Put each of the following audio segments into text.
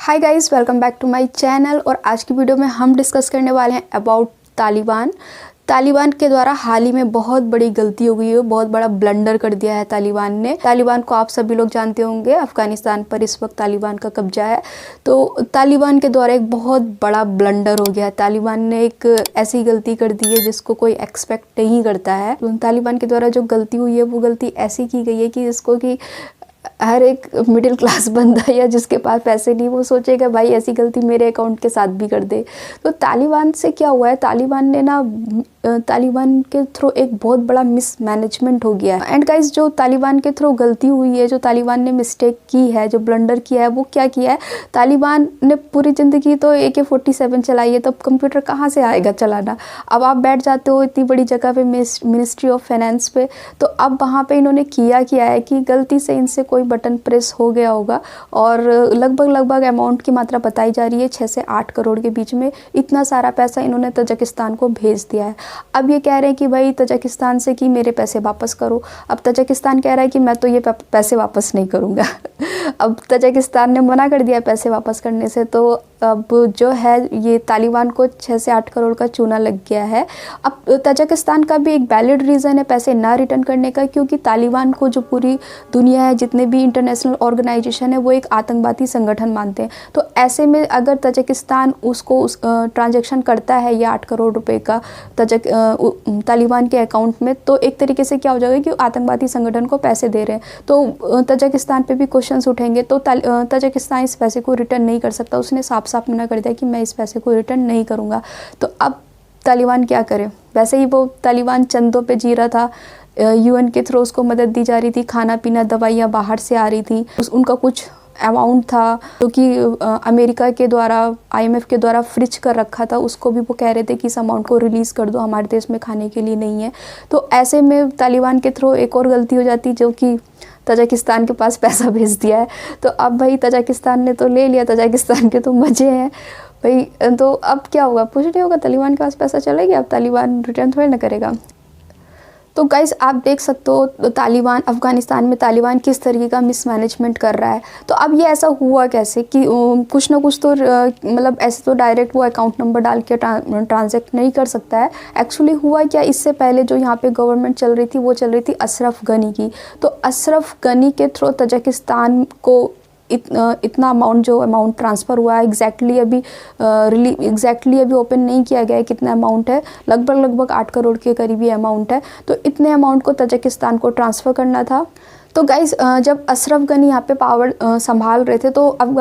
Hi guys, welcome back to my channel. और आज की वीडियो में हम डिस्कस करने वाले हैं अबाउट तालिबान के द्वारा हाल ही में बहुत बड़ी गलती हो गई है, बहुत बड़ा ब्लंडर कर दिया है तालिबान ने। तालिबान को आप सभी लोग जानते होंगे, अफगानिस्तान पर इस वक्त तालिबान का कब्जा है। तो तालिबान के द्वारा एक बहुत बड़ा ब्लंडर हो गया है। तालिबान ने एक ऐसी गलती कर दी है जिसको कोई एक्सपेक्ट नहीं करता है। तालिबान के द्वारा जो गलती हुई है वो गलती ऐसी की गई है कि जिसको कि हर एक मिडिल क्लास बंदा या जिसके पास पैसे नहीं, वो सोचेगा भाई ऐसी गलती मेरे अकाउंट के साथ भी कर दे। तो तालिबान से क्या हुआ है, तालिबान के थ्रू एक बहुत बड़ा मिसमैनेजमेंट हो गया है। एंड गाइस, जो तालिबान के थ्रू गलती हुई है, जो तालिबान ने मिस्टेक की है, जो ब्लंडर किया है, वो क्या किया है। तालिबान ने पूरी ज़िंदगी तो AK-47 चलाई है, तो अब कंप्यूटर कहाँ से आएगा चलाना। अब आप बैठ जाते हो इतनी बड़ी जगह पे, मिनिस्ट्री ऑफ फाइनेंस पे, तो अब वहाँ पे इन्होंने किया है कि गलती से इनसे कोई बटन प्रेस हो गया होगा और लगभग अमाउंट की मात्रा बताई जा रही है 6 से 8 करोड़ के बीच में। इतना सारा पैसा इन्होंने तजाकिस्तान को भेज दिया है। अब ये कह रहे हैं कि भाई तजाकिस्तान से कि मेरे पैसे वापस करो। अब तजाकिस्तान कह रहा है कि मैं तो ये पैसे वापस नहीं करूँगा। अब तजाकिस्तान ने मना कर दिया पैसे वापस करने से। तो अब जो है ये तालिबान को 6 से 8 करोड़ का चूना लग गया है। अब तजाकिस्तान का भी एक वैलिड रीज़न है पैसे ना रिटर्न करने का, क्योंकि तालिबान को जो पूरी दुनिया है, जितने भी इंटरनेशनल ऑर्गेनाइजेशन है, वो एक आतंकवादी संगठन मानते हैं। तो ऐसे में अगर तजाकिस्तान उसको ट्रांजैक्शन करता है ये 8 करोड़ रुपए का तालिबान के अकाउंट में, तो एक तरीके से क्या हो जाएगा कि आतंकवादी संगठन को पैसे दे रहे हैं। तो तजाकिस्तान पे भी क्वेश्चंस उठेंगे। तो तजाकिस्तान इस पैसे को रिटर्न नहीं कर सकता। उसने साफ साफ मना कर दिया कि मैं इस पैसे को रिटर्न नहीं करूँगा। तो अब तालिबान क्या करे। वैसे ही वो तालिबान चंदों पे जी रहा था, UN के थ्रू उसको मदद दी जा रही थी, खाना पीना दवाइयाँ बाहर से आ रही थी। उनका कुछ अमाउंट था जो कि अमेरिका के द्वारा, IMF के द्वारा फ्रिज कर रखा था, उसको भी वो कह रहे थे कि इस अमाउंट को रिलीज़ कर दो, हमारे देश में खाने के लिए नहीं है। तो ऐसे में तालिबान के थ्रू एक और गलती हो जाती, जो कि तजाकिस्तान के पास पैसा भेज दिया है। तो अब भाई तजाकिस्तान ने तो ले लिया, तजाकिस्तान के तो मज़े हैं भाई। तो अब क्या होगा, कुछ नहीं होगा, तालिबान के पास पैसा चला गया, अब तालिबान रिटर्न थोड़ी ना करेगा। तो गाइस, आप देख सकते हो अफ़गानिस्तान में तालिबान किस तरीके का मिसमैनेजमेंट कर रहा है। तो अब ये ऐसा हुआ कैसे कि कुछ ना कुछ तो मतलब ऐसे तो डायरेक्ट वो अकाउंट नंबर डाल के ट्रांजैक्ट नहीं कर सकता है। एक्चुअली हुआ क्या, इससे पहले जो यहाँ पे गवर्नमेंट चल रही थी, वो चल रही थी अशरफ गनी की। तो अशरफ गनी के थ्रू तजाकिस्तान को इतना अमाउंट ट्रांसफ़र हुआ है। एग्जैक्टली अभी ओपन नहीं किया गया है कितना अमाउंट है, लगभग 8 करोड़ के करीब ये अमाउंट है। तो इतने अमाउंट को तजाकिस्तान को ट्रांसफ़र करना था। तो गाइस, जब अशरफ गनी यहाँ पे पावर संभाल रहे थे, तो अब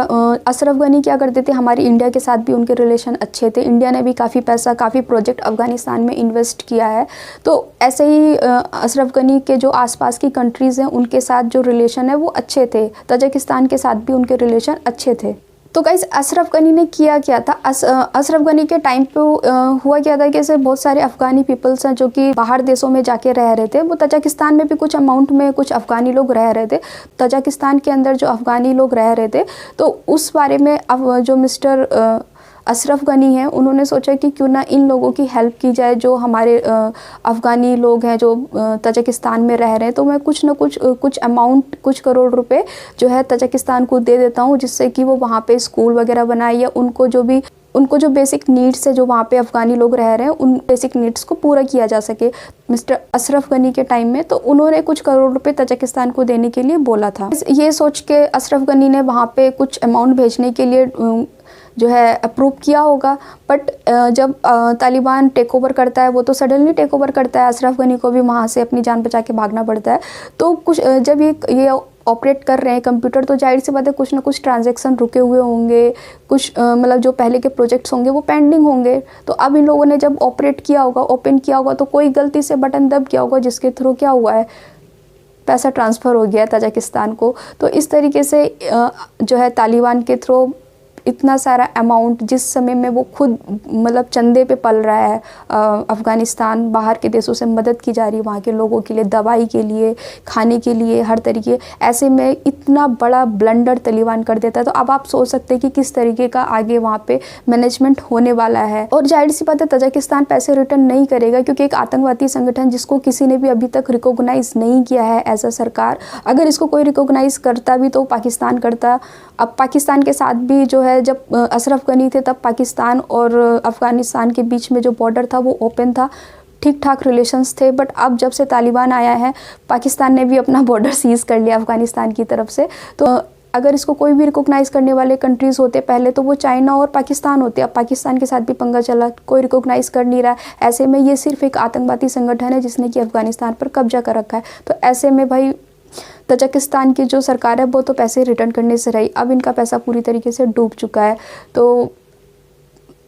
अशरफ गनी क्या करते थे, हमारी इंडिया के साथ भी उनके रिलेशन अच्छे थे। इंडिया ने भी काफ़ी पैसा, काफ़ी प्रोजेक्ट अफ़गानिस्तान में इन्वेस्ट किया है। तो ऐसे ही अशरफ गनी के जो आसपास की कंट्रीज़ हैं, उनके साथ जो रिलेशन है वो अच्छे थे। तजाकिस्तान के साथ भी उनके रिलेशन अच्छे थे। तो गाइस, अशरफ गनी ने किया क्या था, अशरफ गनी के टाइम पे हुआ क्या था कि ऐसे बहुत सारे अफ़गानी पीपल्स हैं जो कि बाहर देशों में जाके रह रहे थे। वो तजाकिस्तान में भी कुछ अमाउंट में कुछ अफ़गानी लोग रह रहे थे। तजाकिस्तान के अंदर जो अफ़गानी लोग रह रहे थे, तो उस बारे में अब जो मिस्टर अशरफ गनी है, उन्होंने सोचा कि क्यों ना इन लोगों की हेल्प की जाए, जो हमारे अफ़गानी लोग हैं जो तजाकिस्तान में रह रहे हैं। तो मैं कुछ अमाउंट, कुछ करोड़ रुपए जो है तजाकिस्तान को दे देता हूँ, जिससे कि वो वहाँ पे स्कूल वगैरह बनाए, या उनको जो बेसिक नीड्स है, जो वहाँ पे अफ़गानी लोग रह रहे हैं, उन बेसिक नीड्स को पूरा किया जा सके। मिस्टर अशरफ गनी के टाइम में तो उन्होंने कुछ करोड़ रुपए तजाकिस्तान को देने के लिए बोला था। ये सोच के अशरफ गनी ने वहाँ पे कुछ अमाउंट भेजने के लिए जो है अप्रूव किया होगा। बट जब तालिबान टेक ओवर करता है, वो तो सडनली टेक ओवर करता है, अशरफ गनी को भी वहाँ से अपनी जान बचा के भागना पड़ता है। तो कुछ जब ये ऑपरेट कर रहे हैं कंप्यूटर, तो जाहिर सी बात है कुछ ना कुछ ट्रांजैक्शन रुके हुए होंगे, कुछ मतलब जो पहले के प्रोजेक्ट्स होंगे वो पेंडिंग होंगे। तो अब इन लोगों ने जब ऑपरेट किया होगा, ओपन किया होगा, तो कोई गलती से बटन दब गया होगा, जिसके थ्रू क्या हुआ है, पैसा ट्रांसफ़र हो गया तजाकिस्तान को। तो इस तरीके से जो है तालिबान के थ्रू इतना सारा अमाउंट, जिस समय में वो खुद मतलब चंदे पे पल रहा है, अफ़गानिस्तान बाहर के देशों से मदद की जा रही है वहाँ के लोगों के लिए, दवाई के लिए, खाने के लिए, हर तरीके। ऐसे में इतना बड़ा ब्लंडर तालिबान कर देता है। तो अब आप सोच सकते हैं कि किस तरीके का आगे वहाँ पे मैनेजमेंट होने वाला है। और जाहिर सी बात है तजाकिस्तान पैसे रिटर्न नहीं करेगा, क्योंकि एक आतंकवादी संगठन जिसको किसी ने भी अभी तक रिकॉग्नाइज़ नहीं किया है एज अ सरकार, अगर इसको कोई रिकॉग्नाइज़ करता भी तो पाकिस्तान करता। अब पाकिस्तान के साथ भी जो है है जब अशरफ गनी थे तब पाकिस्तान और अफ़गानिस्तान के बीच में जो बॉर्डर था वो ओपन था, ठीक ठाक रिलेशंस थे। बट अब जब से तालिबान आया है, पाकिस्तान ने भी अपना बॉर्डर सीज़ कर लिया अफ़गानिस्तान की तरफ से। तो अगर इसको कोई भी रिकॉग्नाइज़ करने वाले कंट्रीज़ होते पहले तो वो चाइना और पाकिस्तान होते। अब पाकिस्तान के साथ भी पंगा चला, कोई रिकॉग्नाइज़ कर नहीं रहा है। ऐसे में ये सिर्फ एक आतंकवादी संगठन है जिसने कि अफ़गानिस्तान पर कब्जा कर रखा है। तो ऐसे में भाई तजाकिस्तान की जो सरकार है वो तो पैसे रिटर्न करने से रही, अब इनका पैसा पूरी तरीके से डूब चुका है। तो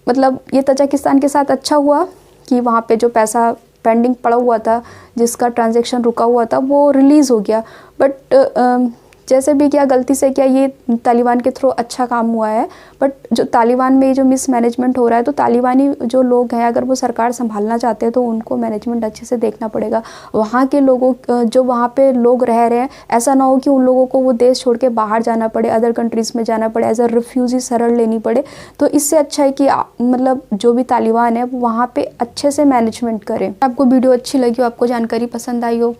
मतलब ये तजाकिस्तान के साथ अच्छा हुआ कि वहाँ पे जो पैसा पेंडिंग पड़ा हुआ था, जिसका ट्रांजैक्शन रुका हुआ था, वो रिलीज़ हो गया। बट जैसे भी किया, गलती से किया, ये तालिबान के थ्रू अच्छा काम हुआ है। बट जो तालिबान में जो मिसमैनेजमेंट हो रहा है, तो तालिबानी जो लोग हैं अगर वो सरकार संभालना चाहते हैं तो उनको मैनेजमेंट अच्छे से देखना पड़ेगा। वहाँ के लोगों, जो वहाँ पे लोग रह रहे हैं, ऐसा ना हो कि उन लोगों को वो देश छोड़ के बाहर जाना पड़े, अदर कंट्रीज़ में जाना पड़े, एज अ रिफ्यूजी शरण लेनी पड़े। तो इससे अच्छा है कि मतलब जो भी तालिबान है वो वहाँ पर अच्छे से मैनेजमेंट करें। आपको वीडियो अच्छी लगी हो, आपको जानकारी पसंद आई हो,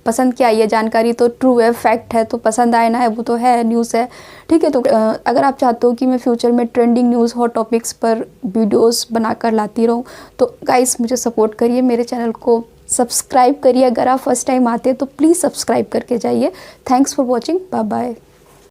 पसंद क्या आई है जानकारी, तो ट्रू है, फैक्ट है, तो पसंद आए ना है वो तो है, न्यूज़ है, ठीक है। तो अगर आप चाहते हो कि मैं फ्यूचर में ट्रेंडिंग न्यूज़, हॉट टॉपिक्स पर वीडियोस बनाकर लाती रहूँ, तो गाइस मुझे सपोर्ट करिए, मेरे चैनल को सब्सक्राइब करिए। अगर आप फर्स्ट टाइम आते हैं तो प्लीज़ सब्सक्राइब करके जाइए। Thanks for watching, bye bye.